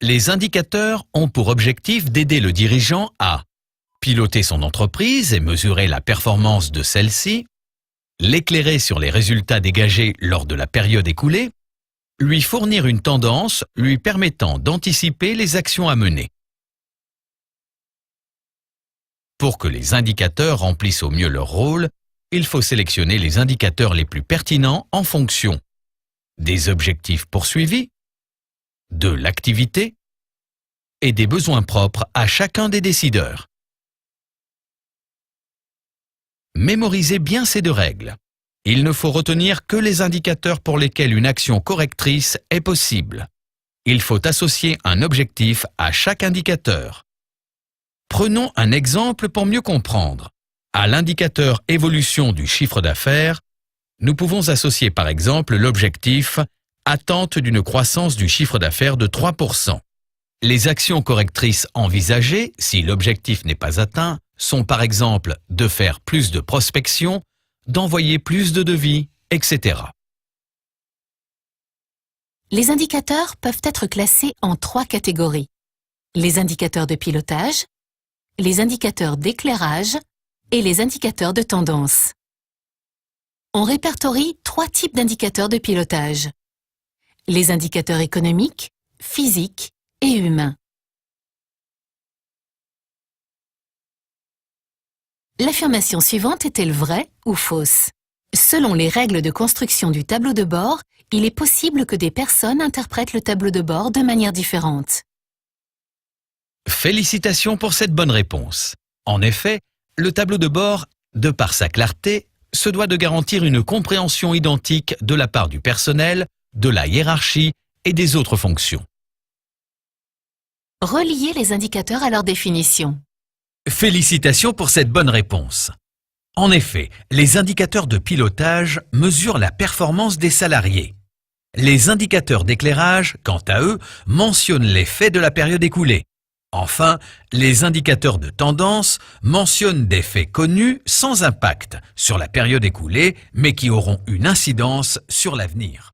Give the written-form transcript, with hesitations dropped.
Les indicateurs ont pour objectif d'aider le dirigeant à piloter son entreprise et mesurer la performance de celle-ci, l'éclairer sur les résultats dégagés lors de la période écoulée, lui fournir une tendance lui permettant d'anticiper les actions à mener. Pour que les indicateurs remplissent au mieux leur rôle, il faut sélectionner les indicateurs les plus pertinents en fonction des objectifs poursuivis, de l'activité et des besoins propres à chacun des décideurs. Mémorisez bien ces deux règles. Il ne faut retenir que les indicateurs pour lesquels une action correctrice est possible. Il faut associer un objectif à chaque indicateur. Prenons un exemple pour mieux comprendre. À l'indicateur évolution du chiffre d'affaires, nous pouvons associer par exemple l'objectif attente d'une croissance du chiffre d'affaires de 3%. Les actions correctrices envisagées, si l'objectif n'est pas atteint, sont par exemple de faire plus de prospection, d'envoyer plus de devis, etc. Les indicateurs peuvent être classés en 3 catégories. Les indicateurs de pilotage, les indicateurs d'éclairage et les indicateurs de tendance. On répertorie 3 types d'indicateurs de pilotage. Les indicateurs économiques, physiques et humains. L'affirmation suivante est-elle vraie ou fausse? Selon les règles de construction du tableau de bord, il est possible que des personnes interprètent le tableau de bord de manière différente. Félicitations pour cette bonne réponse. En effet, le tableau de bord, de par sa clarté, se doit de garantir une compréhension identique de la part du personnel, de la hiérarchie et des autres fonctions. Reliez les indicateurs à leur définition. Félicitations pour cette bonne réponse. En effet, les indicateurs de pilotage mesurent la performance des salariés. Les indicateurs d'éclairage, quant à eux, mentionnent les faits de la période écoulée. Enfin, les indicateurs de tendance mentionnent des faits connus sans impact sur la période écoulée, mais qui auront une incidence sur l'avenir.